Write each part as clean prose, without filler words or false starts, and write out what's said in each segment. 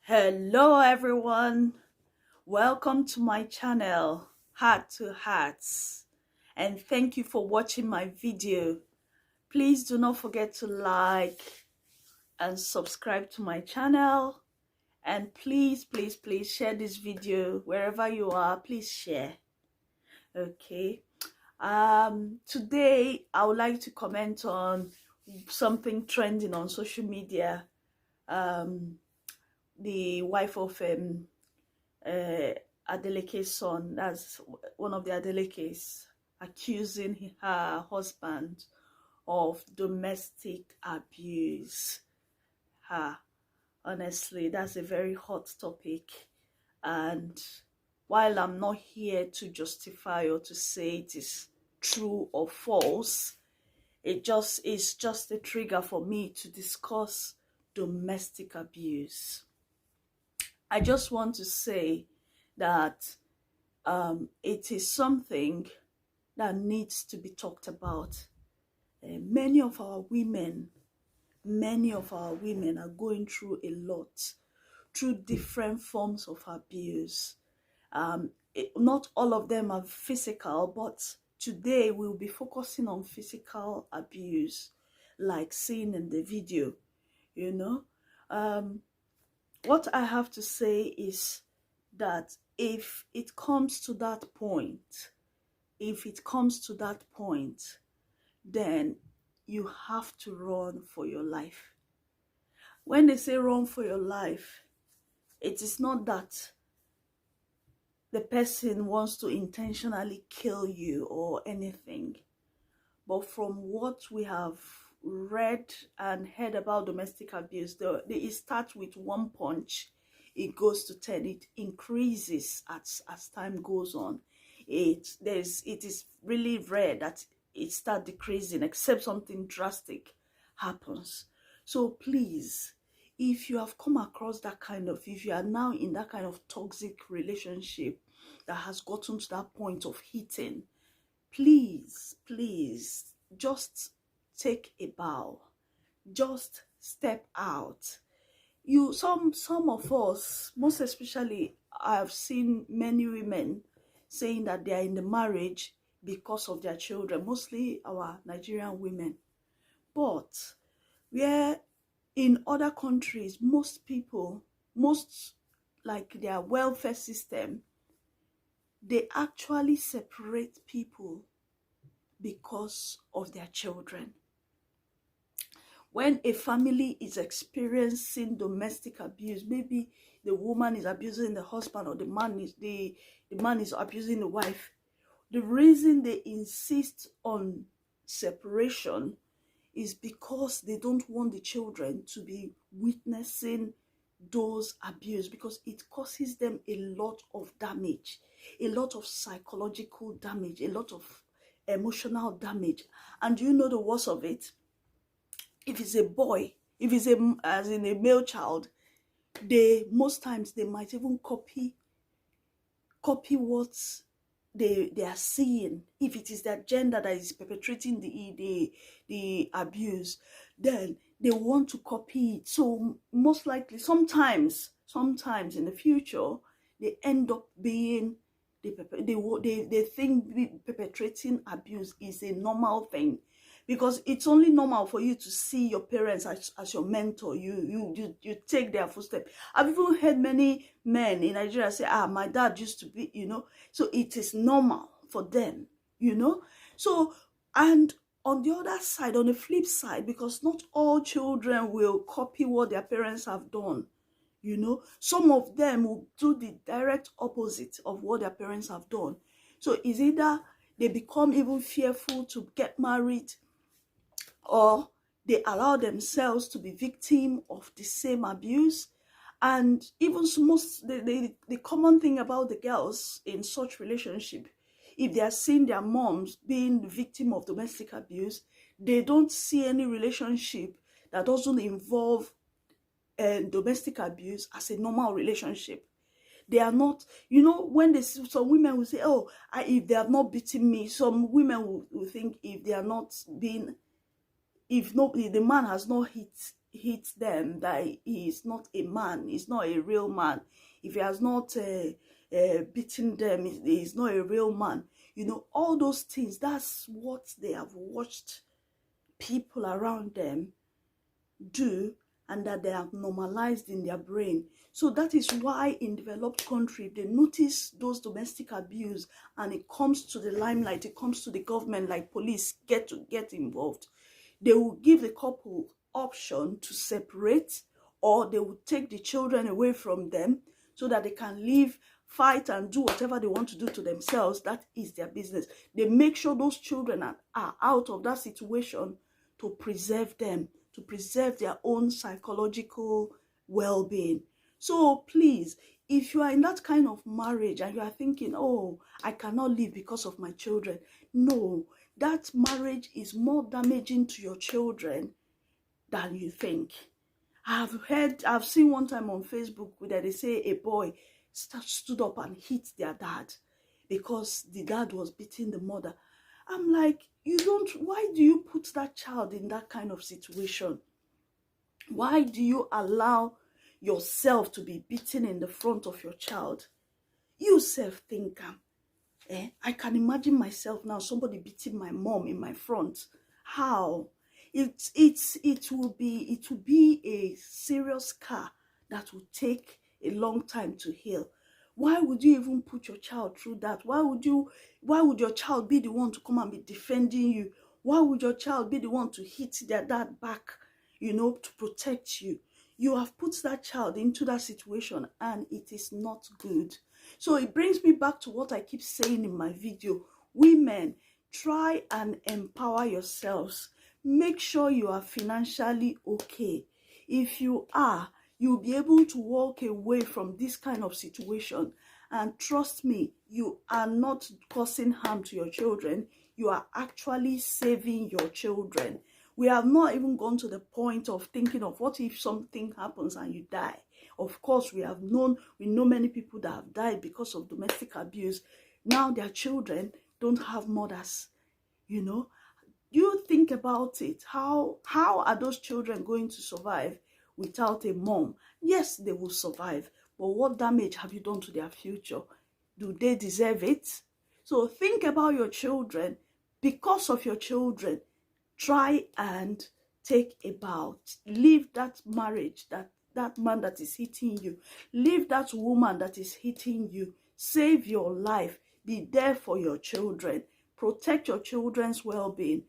Hello everyone, welcome to my channel Heart to Hearts, and thank you for watching my video. Please do not forget to like and subscribe to my channel, and please share this video wherever you are. Please share. Okay, today I would like to comment on something trending on social media. The wife of Adeleke's son, that's one of the Adelekes, accusing her husband of domestic abuse. Honestly, that's a very hot topic. And while I'm not here to justify or to say it is true or false, it's just a trigger for me to discuss domestic abuse. I just want to say that it is something that needs to be talked about. Many of our women are going through a lot, through different forms of abuse. Not all of them are physical, but today we'll be focusing on physical abuse, like seen in the video, you know. What I have to say is that if it comes to that point, then you have to run for your life. When they say run for your life, it is not that the person wants to intentionally kill you or anything. But from what we have read and heard about domestic abuse, it starts with one punch, it goes to 10, it increases as time goes on. It is really rare that it starts decreasing except something drastic happens. So please, if you have come across if you are now in that kind of toxic relationship that has gotten to that point of hitting, please just take a bow, just step out. Some of us, most especially, I've seen many women saying that they are in the marriage because of their children, mostly our Nigerian women. But where in other countries, most like their welfare system, they actually separate people because of their children. When a family is experiencing domestic abuse, maybe the woman is abusing the husband, or the man is abusing the wife, the reason they insist on separation is because they don't want the children to be witnessing those abuse, because it causes them a lot of damage, a lot of psychological damage, a lot of emotional damage. And you know the worst of it? If it's a boy, if it's as in a male child, most times they might even copy what they are seeing. If it is their gender that is perpetrating the abuse, then they want to copy it. So most likely, sometimes in the future, they end up being they think perpetrating abuse is a normal thing, because it's only normal for you to see your parents as your mentor. You take their footsteps. I've even heard many men in Nigeria say, my dad used to be, so it is normal for them, So, and on the other side, on the flip side, because not all children will copy what their parents have done, some of them will do the direct opposite of what their parents have done. So it's either they become even fearful to get married, or they allow themselves to be victim of the same abuse. And even the common thing about the girls in such relationship, if they are seeing their moms being the victim of domestic abuse, they don't see any relationship that doesn't involve domestic abuse as a normal relationship. They are not, when some women will say, oh, if they have not beaten me, some women will think if they are not being, if the man has not hit hit them, that he is not a man, he's not a real man. If he has not beaten them, he's not a real man. You know, all those things, that's what they have watched people around them do, and that they have normalized in their brain. So that is why in developed country, they notice those domestic abuse and it comes to the limelight, it comes to the government, like police get involved. They will give the couple option to separate, or they will take the children away from them so that they can live, fight, and do whatever they want to do to themselves. That is their business. They make sure those children are out of that situation to preserve them, to preserve their own psychological well-being. So please, if you are in that kind of marriage and you are thinking, oh, I cannot live because of my children, no, that marriage is more damaging to your children than you think. I've seen one time on Facebook that they say a boy stood up and hit their dad because the dad was beating the mother. I'm like, why do you put that child in that kind of situation? Why do you allow yourself to be beaten in the front of your child? You self-think, I can imagine myself now, somebody beating my mom in my front. How? It will be a serious scar that will take a long time to heal. Why would you even put your child through that? Why would your child be the one to come and be defending you? Why would your child be the one to hit their dad back, you know, to protect you? You have put that child into that situation and it is not good. So it brings me back to what I keep saying in my video. Women, try and empower yourselves. Make sure you are financially okay. If you are, you'll be able to walk away from this kind of situation. And trust me, you are not causing harm to your children. You are actually saving your children. We have not even gone to the point of thinking of what if something happens and you die. Of course, we know many people that have died because of domestic abuse. Now their children don't have mothers, you know. You think about it. How are those children going to survive without a mom? Yes, they will survive, but what damage have you done to their future? Do they deserve it? So think about your children. Because of your children, try and take a bow. Leave that marriage, that man that is hitting you. Leave that woman that is hitting you. Save your life. Be there for your children. Protect your children's well-being.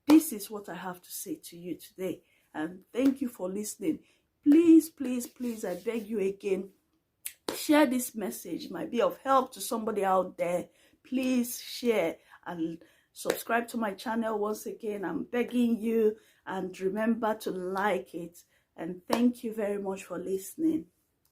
This is what I have to say to you today. And thank you for listening. Please, please, please, I beg you again, share this message. It might be of help to somebody out there. Please share and subscribe to my channel once again. I'm begging you, and remember to like it. And thank you very much for listening.